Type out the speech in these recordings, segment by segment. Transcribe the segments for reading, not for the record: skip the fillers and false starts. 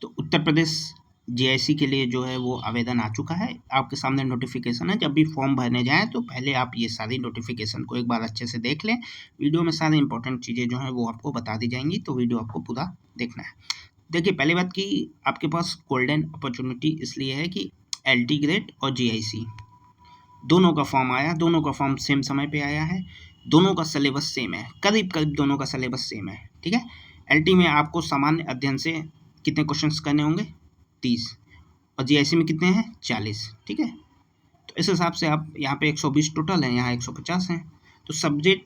तो उत्तर प्रदेश जीआईसी के लिए जो है वो आवेदन आ चुका है, आपके सामने नोटिफिकेशन है। जब भी फॉर्म भरने जाएँ तो पहले आप ये सारी नोटिफिकेशन को एक बार अच्छे से देख लें। वीडियो में सारी इंपॉर्टेंट चीज़ें जो हैं वो आपको बता दी जाएंगी, तो वीडियो आपको पूरा देखना है। देखिए, पहली बात कि आपके पास गोल्डन अपॉर्चुनिटी इसलिए है कि एलटी ग्रेड और जीआईसी दोनों का फॉर्म आया, दोनों का फॉर्म सेम समय पे आया है, दोनों का सिलेबस सेम है, करीब करीब दोनों का सिलेबस सेम है। ठीक है, एलटी में आपको सामान्य अध्ययन से कितने क्वेश्चंस करने होंगे, 30, और जीआईसी में कितने हैं, 40। ठीक है, तो इस हिसाब से आप यहाँ पे 120 टोटल है, यहाँ 150 हैं। तो सब्जेक्ट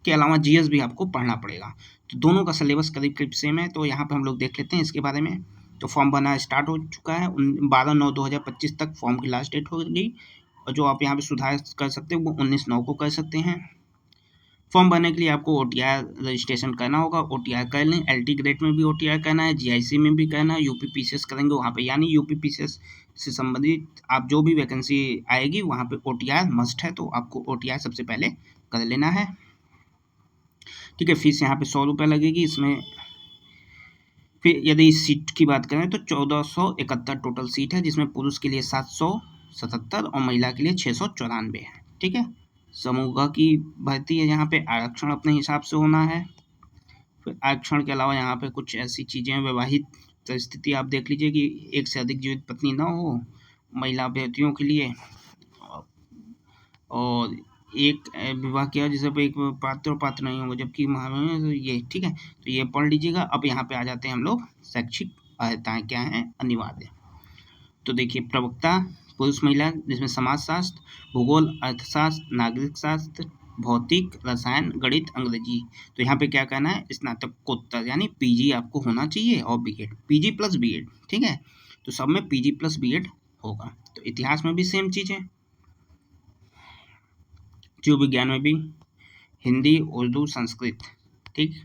के अलावा जीएस भी आपको पढ़ना पड़ेगा। तो दोनों का सिलेबस करीब करीब सेम है। तो यहाँ पे हम लोग देख लेते हैं इसके बारे में। तो फॉर्म भरना स्टार्ट हो चुका है, 12/9/2025 तक फॉर्म की लास्ट डेट हो गई, और जो आप यहाँ पे सुधार कर सकते हैं वो 19/9 को कर सकते हैं। फॉर्म भरने के लिए आपको ओटीआर रजिस्ट्रेशन करना होगा, ओटीआर कर लें। एलटी ग्रेड में भी ओटीआर करना है, जीआईसी में भी करना है, यूपी पीसीएस करेंगे वहाँ पे, यानी यूपी पीसीएस से संबंधित आप जो भी वैकेंसी आएगी वहाँ पे ओटीआर मस्ट है, तो आपको ओटीआर सबसे पहले कर लेना है। ठीक है, फीस यहाँ पे 100 रुपये लगेगी इसमें। फिर यदि सीट की बात करें तो 1471 टोटल सीट है, जिसमें पुरुष के लिए 777 और महिला के लिए 694 है। ठीक है, समूह की भर्ती है, यहाँ पे आरक्षण अपने हिसाब से होना है। फिर आरक्षण के अलावा यहाँ पे कुछ ऐसी चीज़ें, वैवाहिक परिस्थिति आप देख लीजिए कि एक से अधिक जीवित पत्नी ना हो महिला अभ्यर्थियों के लिए, और एक विवाह किया जिसे पे एक पात्र और पात्र नहीं होंगे, जबकि तो ये ठीक है, तो ये पढ़ लीजिएगा। अब यहाँ पे आ जाते हैं हम लोग, शैक्षिक अर्हताएँ क्या हैं अनिवार्य। तो देखिए, प्रवक्ता पुरुष महिला, जिसमें समाजशास्त्र, भूगोल, अर्थशास्त्र, नागरिक शास्त्र, भौतिक, रसायन, गणित, अंग्रेजी। तो यहाँ पे क्या कहना है, स्नातकोत्तर यानी पीजी आपको होना चाहिए, और बीएड, पीजी प्लस बीएड। ठीक है, तो सब में पीजी प्लस बीएड होगा। तो इतिहास में भी सेम चीज़ है, जीव विज्ञान में भी हिंदी, उर्दू, संस्कृत। ठीक,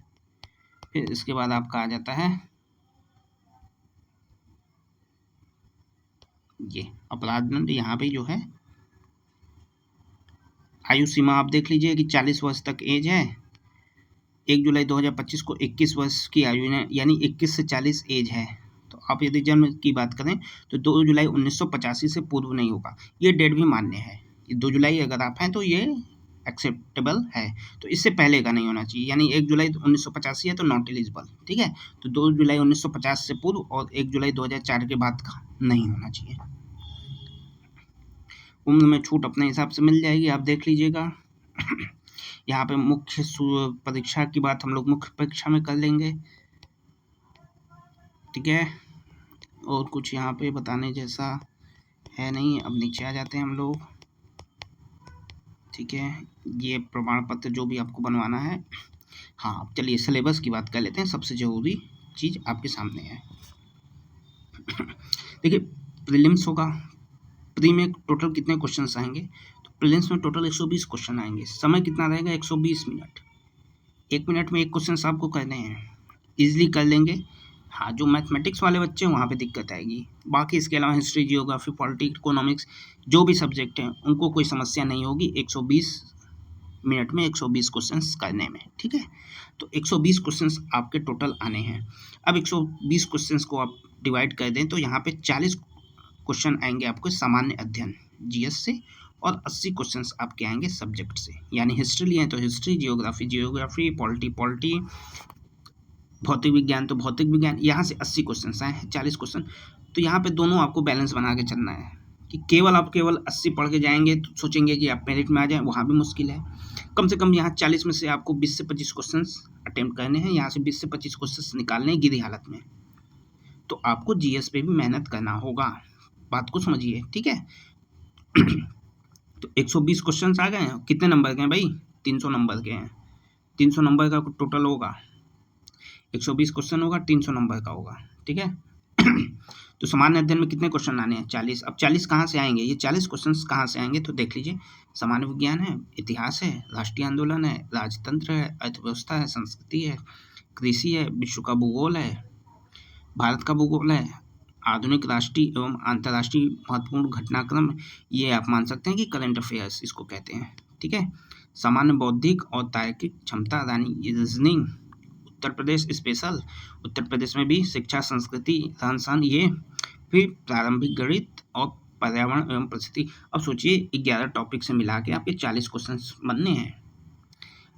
फिर इसके बाद आपका आ जाता है ये अपराध दंड। यहाँ पे जो है आयु सीमा आप देख लीजिए कि 40 वर्ष तक एज है। 1 जुलाई 2025 को 21 वर्ष की आयु है, यानी 21 से 40 एज है। तो आप यदि जन्म की बात करें तो 2 जुलाई 1985 से पूर्व नहीं होगा, ये डेट भी मान्य है। 2 जुलाई अगर आप हैं तो ये एक्सेप्टेबल है, तो इससे पहले का नहीं होना चाहिए, यानी 1 जुलाई 1985 है तो नॉट एलिजिबल। ठीक है, तो 2 जुलाई 1950 से पूर्व और 1 जुलाई 2004 के बाद का नहीं होना चाहिए। उम्र में छूट अपने हिसाब से मिल जाएगी, आप देख लीजिएगा। यहाँ पे मुख्य परीक्षा की बात हम लोग मुख्य परीक्षा में कर लेंगे। ठीक है, और कुछ यहाँ पे बताने जैसा है नहीं। अब नीचे आ जाते हैं हम लोग। ठीक है, ये प्रमाण पत्र जो भी आपको बनवाना है। हाँ, चलिए सिलेबस की बात कर लेते हैं, सबसे ज़रूरी चीज़ आपके सामने है। देखिए, प्रीलिम्स होगा, प्री में टोटल कितने क्वेश्चंस आएंगे, तो प्रीलिम्स में टोटल 120 क्वेश्चन आएंगे। समय कितना रहेगा, 120 मिनट। 1 मिनट में एक क्वेश्चन आपको करने हैं, ईजिली कर लेंगे। हाँ, जो मैथमेटिक्स वाले बच्चे हैं वहाँ पे दिक्कत आएगी, बाकी इसके अलावा हिस्ट्री, जियोग्राफी, पॉलिटिक्स, इकोनॉमिक्स जो भी सब्जेक्ट हैं उनको कोई समस्या नहीं होगी 120 मिनट में 120 क्वेश्चंस करने में। ठीक है, तो 120 क्वेश्चंस आपके टोटल आने हैं। अब 120 क्वेश्चंस को आप डिवाइड कर दें तो यहाँ पे 40 क्वेश्चन आएंगे आपको सामान्य अध्ययन जीएस से, और 80 क्वेश्चंस आपके आएंगे सब्जेक्ट से, यानी हिस्ट्री लिए तो हिस्ट्री, जियोग्राफी, पॉलिटी, भौतिक विज्ञान तो भौतिक विज्ञान। यहाँ से 80 क्वेश्चन आए हैं, 40 क्वेश्चन। तो यहाँ पे दोनों आपको बैलेंस बना के चलना है कि केवल 80 पढ़ के जाएंगे तो सोचेंगे कि आप मेरिट में आ जाएं, वहाँ भी मुश्किल है। कम से कम यहाँ 40 में से आपको 20 से 25 क्वेश्चन अटेम्प्ट करने हैं, यहाँ से 20 से 25 क्वेश्चन निकालने हैं गिरी हालत में। तो आपको जीएस पे भी मेहनत करना होगा, बात को समझिए। ठीक है, तो 120 क्वेश्चन आ गए हैं, कितने नंबर के हैं भाई, 300 नंबर के हैं। 300 नंबर का टोटल होगा, 120 क्वेश्चन होगा, 300 नंबर का होगा। ठीक है, तो सामान्य अध्ययन में कितने क्वेश्चन आने हैं, 40। अब 40 कहाँ से आएंगे, ये 40 क्वेश्चन कहाँ से आएंगे, तो देख लीजिए। सामान्य विज्ञान है, इतिहास है, राष्ट्रीय आंदोलन है, राजतंत्र है, अर्थव्यवस्था है, संस्कृति है, कृषि है, विश्व का भूगोल है, भारत का भूगोल है, आधुनिक राष्ट्रीय एवं अंतर्राष्ट्रीय महत्वपूर्ण घटनाक्रम, ये आप मान सकते हैं कि करंट अफेयर्स इसको कहते हैं। ठीक है, सामान्य बौद्धिक और तार्किक क्षमता यानी रीजनिंग, उत्तर प्रदेश स्पेशल, उत्तर प्रदेश में भी शिक्षा, संस्कृति, रहन सहन, ये फिर प्रारंभिक गणित और पर्यावरण एवं परिस्थिति। अब सोचिए 11 टॉपिक से मिला के आपके 40 क्वेश्चन बनने हैं।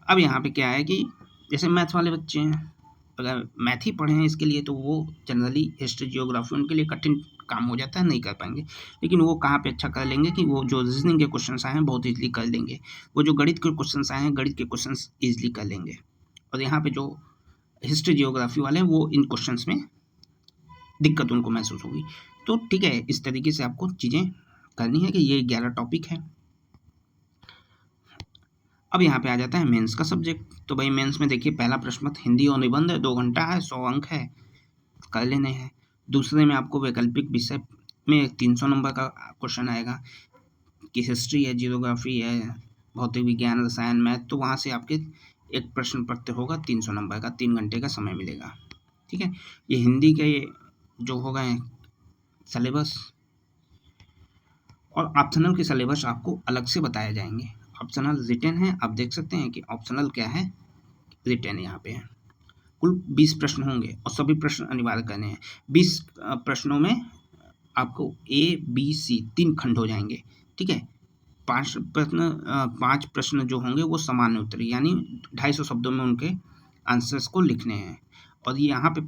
अब यहाँ पे क्या है कि जैसे मैथ वाले बच्चे हैं, अगर मैथ ही पढ़े हैं इसके लिए तो वो जनरली हिस्ट्री जियोग्राफी उनके लिए कठिन काम हो जाता है, नहीं कर पाएंगे। लेकिन वो कहाँ पे अच्छा कर लेंगे कि वो जो रीजनिंग के क्वेश्चंस आए हैं बहुत ईजिली कर लेंगे, वो जो गणित के क्वेश्चंस आए हैं गणित के क्वेश्चंस ईजिली कर लेंगे। और यहाँ पे जो हिस्ट्री जियोग्राफी वाले हैं वो इन क्वेश्चंस में दिक्कत उनको महसूस होगी। तो ठीक है, इस तरीके से आपको चीज़ें करनी है कि ये 11 टॉपिक है। अब यहाँ पे आ जाता है मेंस का सब्जेक्ट। तो भाई मेंस में देखिए पहला प्रश्न पत्र हिंदी और निबंध है, 2 घंटा है, 100 अंक है, कर लेने हैं। दूसरे में आपको वैकल्पिक विषय में 300 नंबर का क्वेश्चन आएगा कि हिस्ट्री है, जियोग्राफी है, भौतिक विज्ञान, रसायन, मैथ, तो वहाँ से आपके एक प्रश्न पत्र होगा 300 नंबर का, 3 घंटे का समय मिलेगा। ठीक है, ये हिंदी के जो होगा सिलेबस और ऑप्शनल के सिलेबस आपको अलग से बताए जाएंगे। ऑप्शनल रिटेन है, आप देख सकते हैं कि ऑप्शनल क्या है, रिटेन यहाँ पे है। कुल 20 प्रश्न होंगे और सभी प्रश्न अनिवार्य करने हैं। 20 प्रश्नों में आपको A, B, C 3 खंड हो जाएंगे। ठीक है, 5 प्रश्न जो होंगे वो सामान्य उत्तर यानी 250 शब्दों में उनके आंसर्स को लिखने हैं। और यहाँ पे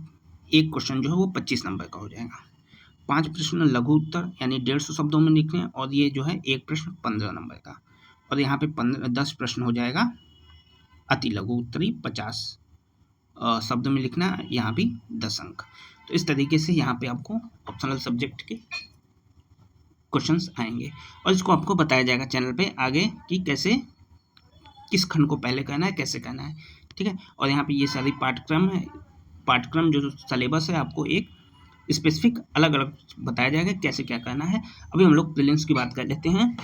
एक क्वेश्चन जो है वो 25 नंबर का हो जाएगा। 5 प्रश्न लघु उत्तर यानी 150 शब्दों में लिखने हैं, और ये जो है एक प्रश्न 15 नंबर का। और यहाँ पे 10 प्रश्न हो जाएगा अति लघु उत्तरी, 50 शब्द में लिखना, यहाँ भी 10 अंक। तो इस तरीके से यहाँ पे आपको ऑप्शनल सब्जेक्ट के क्वेश्चंस आएंगे और इसको आपको बताया जाएगा चैनल पे आगे कि कैसे किस खंड को पहले करना है, कैसे करना है। ठीक है, और यहाँ पे ये सारी पाठ्यक्रम है, पाठ्यक्रम जो सिलेबस है आपको एक स्पेसिफिक अलग अलग बताया जाएगा कैसे क्या करना है। अभी हम लोग प्रीलिम्स की बात कर लेते हैं।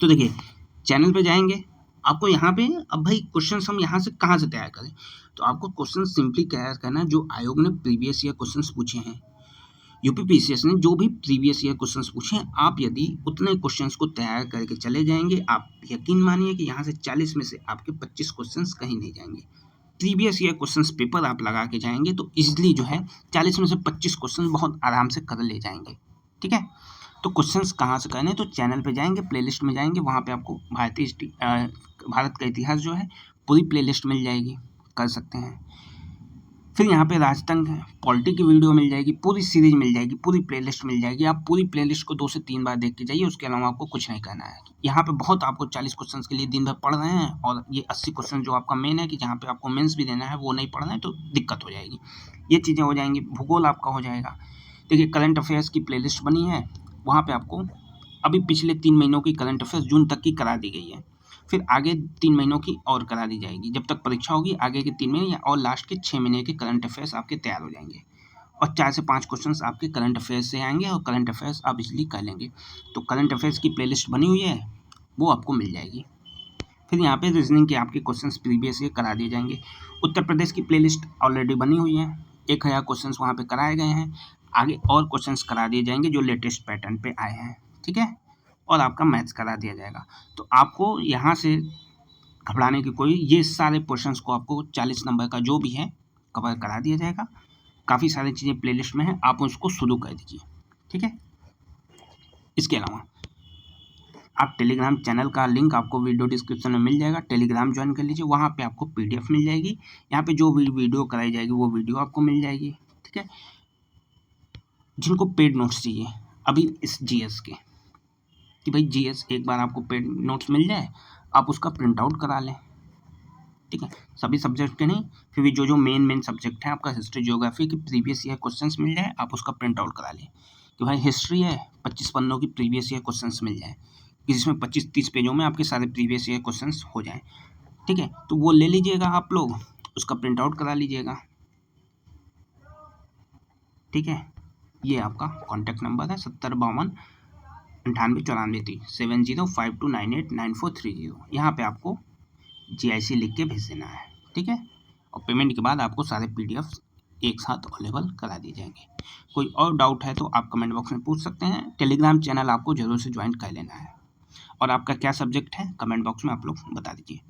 तो देखिए चैनल पे जाएंगे, आपको यहाँ पे अब भाई क्वेश्चंस हम यहाँ से कहाँ से तैयार करें, तो आपको क्वेश्चन सिंपली तैयार करना है जो आयोग ने प्रीवियस ईयर क्वेश्चंस पूछे हैं। यूपीपीसीएस ने जो भी प्रीवियस ईयर क्वेश्चंस पूछे हैं, आप यदि उतने क्वेश्चंस को तैयार करके चले जाएंगे, आप यकीन मानिए कि यहाँ से 40 में से आपके 25 क्वेश्चंस कहीं नहीं जाएंगे। प्रीवियस ईयर क्वेश्चंस पेपर आप लगा के जाएंगे तो इजीली जो है 40 में से 25 क्वेश्चन बहुत आराम से कर ले जाएंगे। ठीक है, तो क्वेश्चंस कहाँ से करने, तो चैनल पे जाएंगे, प्लेलिस्ट में जाएंगे, वहाँ पे आपको भारत का इतिहास जो है पूरी प्लेलिस्ट मिल जाएगी, कर सकते हैं। फिर यहाँ पे राजतंत्र है, पॉलिटी की वीडियो मिल जाएगी, पूरी सीरीज मिल जाएगी, पूरी प्लेलिस्ट मिल जाएगी। आप पूरी प्लेलिस्ट को 2 से 3 बार देख के जाइए, उसके अलावा आपको कुछ नहीं करना है। यहाँ पे बहुत आपको 40 क्वेश्चन के लिए दिन भर पढ़ रहे हैं और ये 80 क्वेश्चन जो आपका मेन है कि जहाँ पे आपको मेंस भी देना है वो नहीं पढ़ना है तो दिक्कत हो जाएगी। ये चीज़ें हो जाएंगी। भूगोल आपका हो जाएगा। देखिए करंट अफेयर्स की प्लेलिस्ट बनी है, वहाँ पर आपको अभी पिछले 3 महीनों की करंट अफेयर्स जून तक की करा दी गई है, फिर आगे 3 महीनों की और करा दी जाएगी। जब तक परीक्षा होगी आगे के 3 महीने और लास्ट के 6 महीने के करंट अफेयर्स आपके तैयार हो जाएंगे और 4 से 5 क्वेश्चंस आपके करंट अफेयर्स से आएंगे और करंट अफेयर्स आप इजीली कर लेंगे। तो करंट अफेयर्स की प्लेलिस्ट बनी हुई है, वो आपको मिल जाएगी। फिर यहाँ पे रीजनिंग के आपके क्वेश्चंस प्रीवियस ईयर करा दिए जाएंगे। उत्तर प्रदेश की प्लेलिस्ट ऑलरेडी बनी हुई है, 1000 क्वेश्चंस वहाँ पे कराए गए हैं, आगे और क्वेश्चंस करा दिए जाएंगे जो लेटेस्ट पैटर्न पे आए हैं। ठीक है, और आपका मैथ्स करा दिया जाएगा। तो आपको यहाँ से घबराने की कोई, ये सारे क्वेश्चंस को आपको 40 नंबर का जो भी है कवर करा दिया जाएगा। काफ़ी सारी चीज़ें प्लेलिस्ट में हैं, आप उसको शुरू कर दीजिए। ठीक है, इसके अलावा आप टेलीग्राम चैनल का लिंक आपको वीडियो डिस्क्रिप्शन में मिल जाएगा, टेलीग्राम ज्वाइन कर लीजिए। वहाँ पे आपको PDF मिल जाएगी, यहाँ पे जो भी वीडियो कराई जाएगी वो वीडियो आपको मिल जाएगी। ठीक है, जिनको पेड नोट्स चाहिए अभी इस GS के, कि भाई GS एक बार आपको पेड नोट्स मिल जाए, आप उसका प्रिंट आउट करा लें। ठीक है, सभी सब्जेक्ट के नहीं, फिर भी जो मेन सब्जेक्ट है आपका हिस्ट्री जियोग्राफी की प्रीवियस ईयर क्वेश्चंस मिल जाए, आप उसका प्रिंट आउट करा लें। कि भाई हिस्ट्री है 25 पन्नों की प्रीवियस ईयर क्वेश्चंस मिल जाए, जिसमें 25-30 पेजों में आपके सारे प्रीवियस ईयर क्वेश्चंस हो जाएँ। ठीक है, तो वो ले लीजिएगा आप लोग, उसका प्रिंट आउट करा लीजिएगा। ठीक है, ये आपका कॉन्टैक्ट नंबर है 705294937052989430। यहाँ पे आपको GIC लिख के भेज देना है। ठीक है, और पेमेंट के बाद आपको सारे PDF एक साथ अवेलेबल करा दिए जाएंगे। कोई और डाउट है तो आप कमेंट बॉक्स में पूछ सकते हैं। टेलीग्राम चैनल आपको जरूर से ज्वाइन कर लेना है। और आपका क्या सब्जेक्ट है कमेंट बॉक्स में आप लोग बता दीजिए।